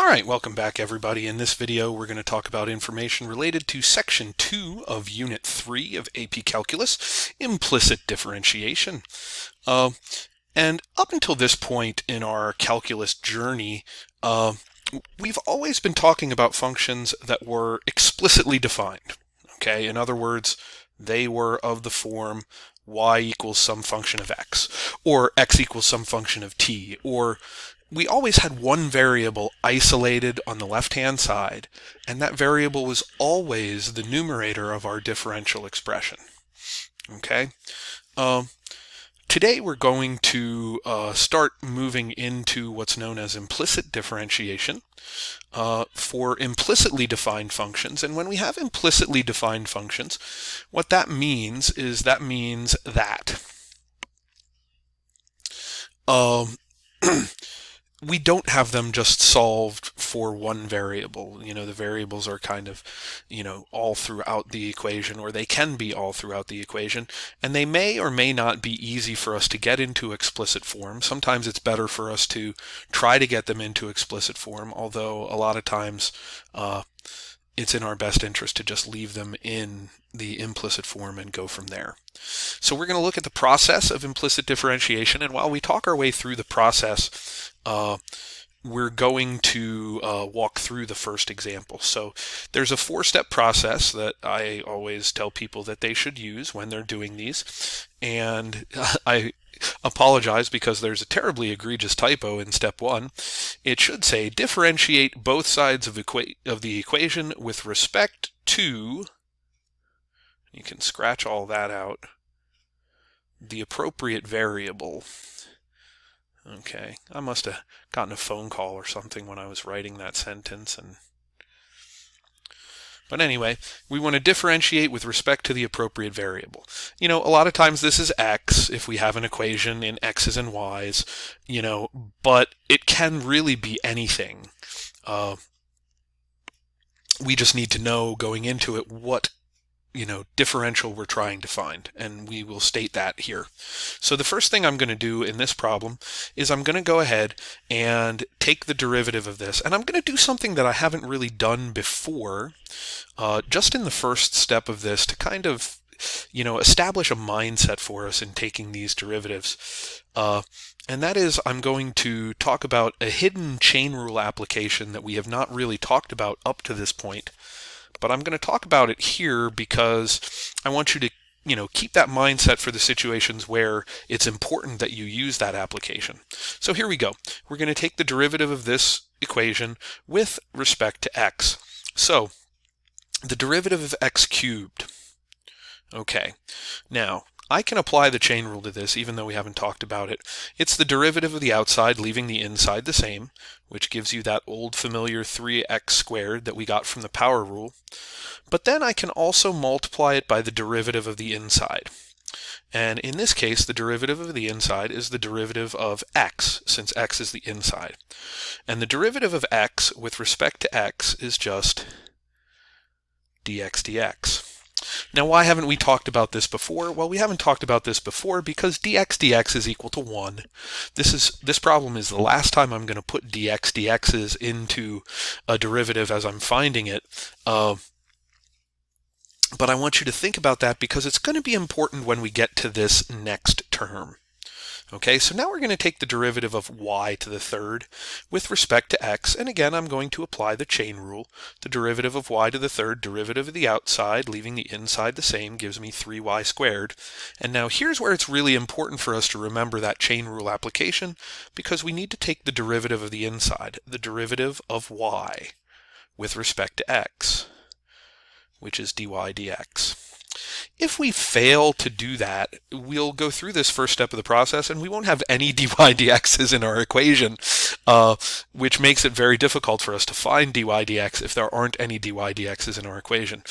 All right, welcome back everybody. In this video we're going to talk about information related to Section 2 of Unit 3 of AP Calculus, Implicit Differentiation. And up until this point in our calculus journey, we've always been talking about functions that were explicitly defined. Okay, in other words, they were of the form y equals some function of x, or x equals some function of t, or we always had one variable isolated on the left-hand side, and that variable was always the numerator of our differential expression. Okay? Today we're going to start moving into what's known as implicit differentiation for implicitly defined functions. And when we have implicitly defined functions, what that means is that we don't have them just solved for one variable. The variables are kind of, all throughout the equation, or they can be all throughout the equation, and they may or may not be easy for us to get into explicit form. Sometimes it's better for us to try to get them into explicit form, although a lot of times it's in our best interest to just leave them in the implicit form and go from there. So we're going to look at the process of implicit differentiation, and while we talk our way through the process, we're going to walk through the first example. So there's a four-step process that I always tell people that they should use when they're doing these, and I apologize because there's a terribly egregious typo in step 1. It should say differentiate both sides of the equation with respect to, you can scratch all that out, the appropriate variable. Okay, I must have gotten a phone call or something when I was writing that sentence. But anyway, we want to differentiate with respect to the appropriate variable. A lot of times this is x if we have an equation in x's and y's, but it can really be anything. We just need to know going into it what differential we're trying to find, and we will state that here. So the first thing I'm going to do in this problem is I'm going to go ahead and take the derivative of this, and I'm going to do something that I haven't really done before, just in the first step of this, to kind of establish a mindset for us in taking these derivatives. And that is, I'm going to talk about a hidden chain rule application that we have not really talked about up to this point. But I'm going to talk about it here because I want you to, keep that mindset for the situations where it's important that you use that application. So here we go. We're going to take the derivative of this equation with respect to x. So the derivative of x cubed. Okay, now I can apply the chain rule to this even though we haven't talked about it. It's the derivative of the outside leaving the inside the same, which gives you that old familiar 3x squared that we got from the power rule. But then I can also multiply it by the derivative of the inside. And in this case, the derivative of the inside is the derivative of x, since x is the inside. And the derivative of x with respect to x is just dx dx. Now, why haven't we talked about this before? Well, we haven't talked about this before because dx dx is equal to 1. This problem is the last time I'm going to put dx dx's into a derivative as I'm finding it. But I want you to think about that because it's going to be important when we get to this next term. Okay, so now we're going to take the derivative of y to the third with respect to x, and again I'm going to apply the chain rule. The derivative of y to the third, derivative of the outside, leaving the inside the same, gives me 3y squared. And now here's where it's really important for us to remember that chain rule application, because we need to take the derivative of the inside, the derivative of y with respect to x, which is dy dx. If we fail to do that, we'll go through this first step of the process and we won't have any dy dx's in our equation, which makes it very difficult for us to find dy dx if there aren't any dy dx's in our equation.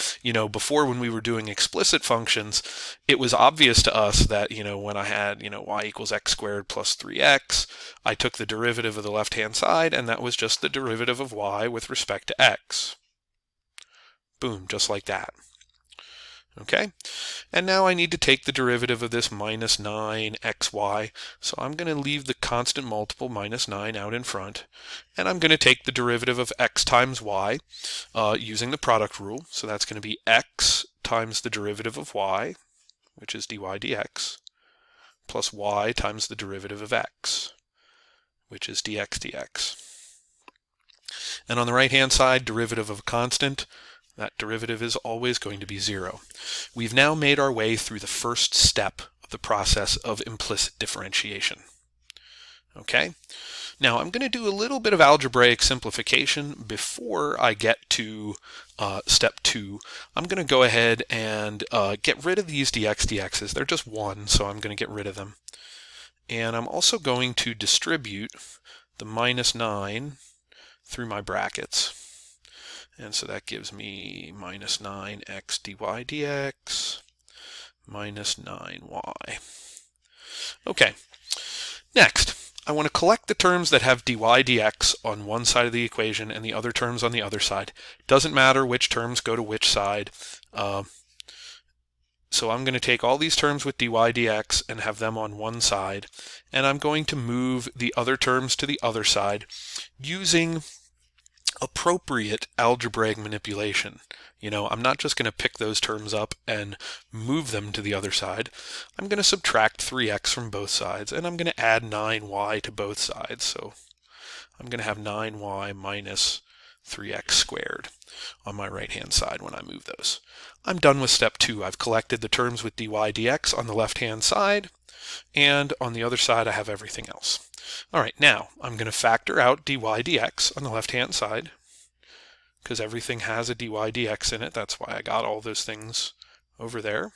Before, when we were doing explicit functions, it was obvious to us that, when I had, y equals x squared plus 3x, I took the derivative of the left-hand side, and that was just the derivative of y with respect to x. Boom, just like that. Okay, and now I need to take the derivative of this minus 9xy, so I'm going to leave the constant multiple minus 9 out in front, and I'm going to take the derivative of x times y using the product rule, so that's going to be x times the derivative of y, which is dy dx, plus y times the derivative of x, which is dx dx. And on the right-hand side, derivative of a constant, that derivative is always going to be 0. We've now made our way through the first step of the process of implicit differentiation. Okay? Now I'm going to do a little bit of algebraic simplification before I get to step 2. I'm going to go ahead and get rid of these dx dx's. They're just 1, so I'm going to get rid of them. And I'm also going to distribute the minus 9 through my brackets. And so that gives me minus 9x dy dx minus 9y. Okay, next, I want to collect the terms that have dy dx on one side of the equation and the other terms on the other side. Doesn't matter which terms go to which side. So I'm going to take all these terms with dy dx and have them on one side, and I'm going to move the other terms to the other side using appropriate algebraic manipulation. You know, I'm not just going to pick those terms up and move them to the other side. I'm going to subtract 3x from both sides, and I'm going to add 9y to both sides. So I'm going to have 9y minus 3x squared on my right-hand side when I move those. I'm done with step 2. I've collected the terms with dy dx on the left-hand side, and on the other side I have everything else. All right, now I'm going to factor out dy dx on the left-hand side, because everything has a dy dx in it. That's why I got all those things over there.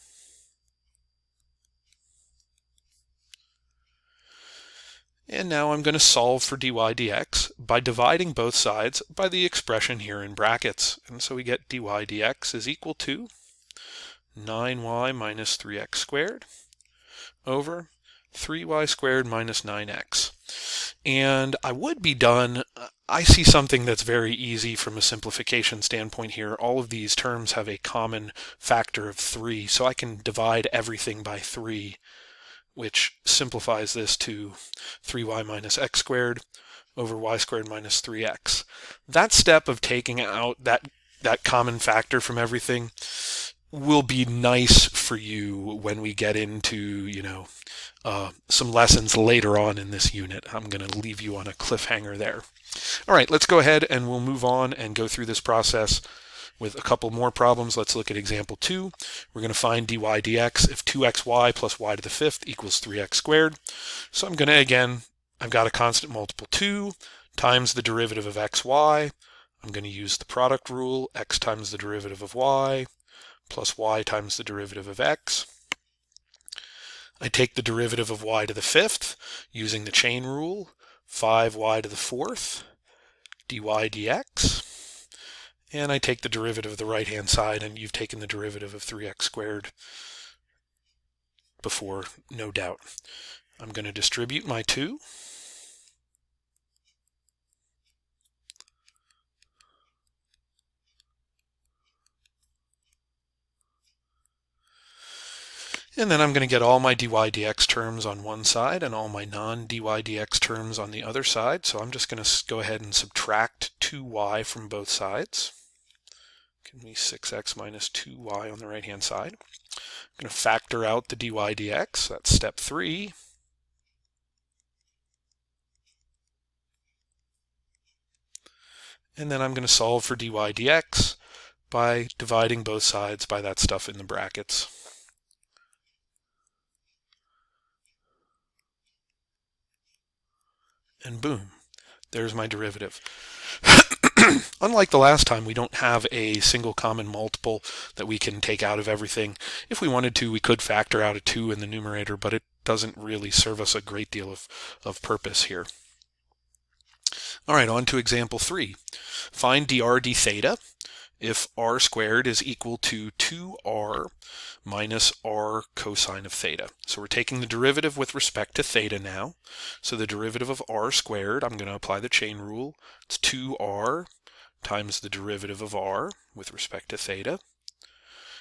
And now I'm going to solve for dy dx by dividing both sides by the expression here in brackets. And so we get dy dx is equal to 9y minus 3x squared over 3y squared minus 9x. And I would be done. I see something that's very easy from a simplification standpoint here. All of these terms have a common factor of 3, so I can divide everything by 3, which simplifies this to 3y minus x squared over y squared minus 3x. That step of taking out that common factor from everything will be nice for you when we get into, some lessons later on in this unit. I'm going to leave you on a cliffhanger there. All right, let's go ahead and we'll move on and go through this process with a couple more problems. Let's look at example 2. We're going to find dy dx if 2xy plus y to the 5th equals 3x squared. So I'm going to, again, I've got a constant multiple 2 times the derivative of xy. I'm going to use the product rule, x times the derivative of y plus y times the derivative of x. I take the derivative of y to the 5th using the chain rule, 5y to the 4th dy dx. And I take the derivative of the right-hand side, and you've taken the derivative of 3x squared before, no doubt. I'm going to distribute my 2. And then I'm going to get all my dy dx terms on one side and all my non-dy dx terms on the other side. So I'm just going to go ahead and subtract 2y from both sides. Give me 6x minus 2y on the right-hand side. I'm going to factor out the dy dx. That's step 3. And then I'm going to solve for dy dx by dividing both sides by that stuff in the brackets. And boom, there's my derivative. Unlike the last time, we don't have a single common multiple that we can take out of everything. If we wanted to, we could factor out a 2 in the numerator, but it doesn't really serve us a great deal of purpose here. All right, on to example 3. Find dr d theta if r squared is equal to 2r minus r cosine of theta. So we're taking the derivative with respect to theta now. So the derivative of r squared, I'm going to apply the chain rule. It's 2r times the derivative of r with respect to theta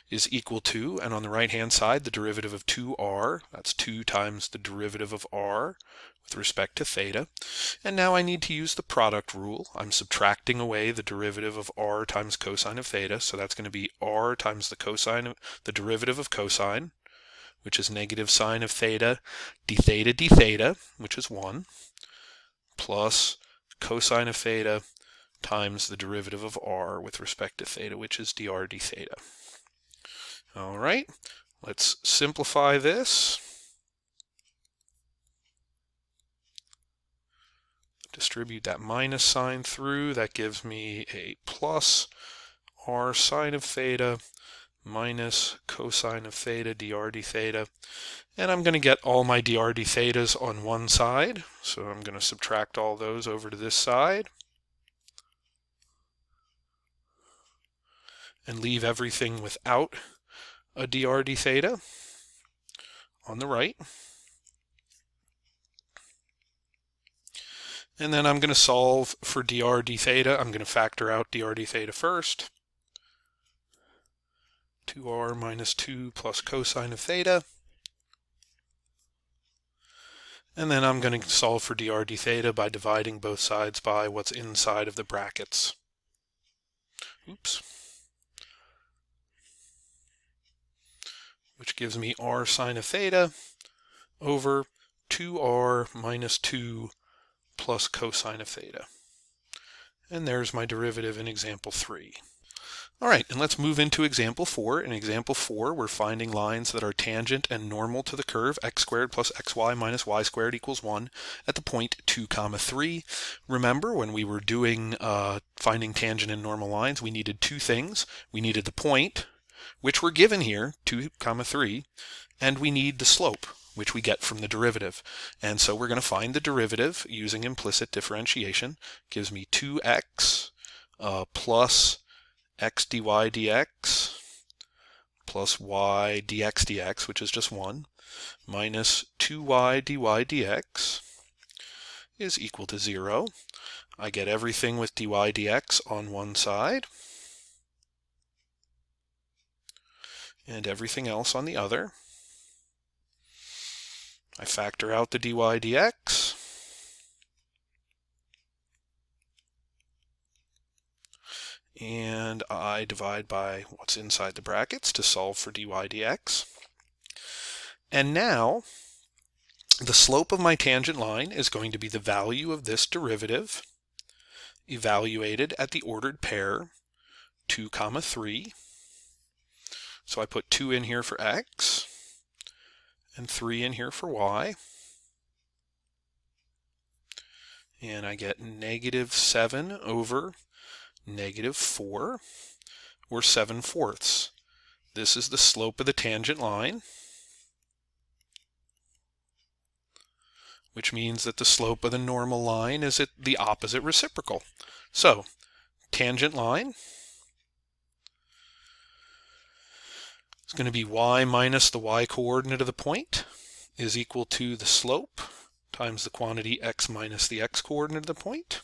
is equal to, and on the right-hand side, the derivative of 2r, that's 2 times the derivative of r with respect to theta. And now I need to use the product rule. I'm subtracting away the derivative of r times cosine of theta, so that's going to be r times the derivative of cosine, which is negative sine of theta d theta, which is 1, plus cosine of theta times the derivative of r with respect to theta, which is dr d theta. All right, let's simplify this. Distribute that minus sign through. That gives me a plus r sine of theta minus cosine of theta dr d theta. And I'm going to get all my dr d thetas on one side. So I'm going to subtract all those over to this side. And leave everything without a dr d theta on the right. And then I'm going to solve for dr d theta. I'm going to factor out dr d theta first. 2r minus 2 plus cosine of theta. And then I'm going to solve for dr d theta by dividing both sides by what's inside of the brackets. Oops. Which gives me r sine of theta over 2r minus 2 plus cosine of theta. And there's my derivative in example 3. All right, and let's move into example 4. In example 4, we're finding lines that are tangent and normal to the curve x squared plus xy minus y squared equals 1 at the point 2, 3. Remember, when we were doing finding tangent and normal lines, we needed two things. We needed the point, which we're given here, 2, 3, and we need the slope, which we get from the derivative. And so we're going to find the derivative using implicit differentiation. Gives me 2x plus x dy dx plus y dx dx, which is just 1, minus 2y dy dx is equal to 0. I get everything with dy dx on one side and everything else on the other. I factor out the dy dx. And I divide by what's inside the brackets to solve for dy dx. And now, the slope of my tangent line is going to be the value of this derivative evaluated at the ordered pair 2, 3. So I put 2 in here for x and 3 in here for y. And I get negative 7 over negative 4, or 7/4. This is the slope of the tangent line, which means that the slope of the normal line is at the opposite reciprocal. So, tangent line is going to be y minus the y coordinate of the point is equal to the slope times the quantity x minus the x coordinate of the point.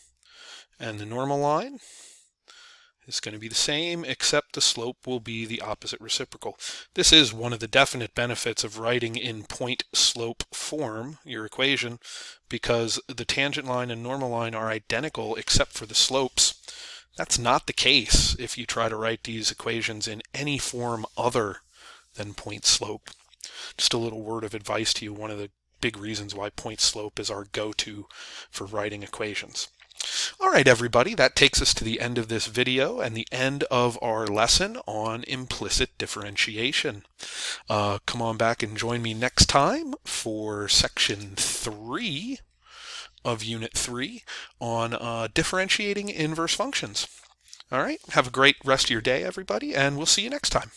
And the normal line is going to be the same, except the slope will be the opposite reciprocal. This is one of the definite benefits of writing in point-slope form, your equation, because the tangent line and normal line are identical except for the slopes. That's not the case if you try to write these equations in any form other than point-slope. Just a little word of advice to you, one of the big reasons why point-slope is our go-to for writing equations. All right, everybody, that takes us to the end of this video and the end of our lesson on implicit differentiation. Come on back and join me next time for section 3 of unit 3 on differentiating inverse functions. All right, have a great rest of your day, everybody, and we'll see you next time.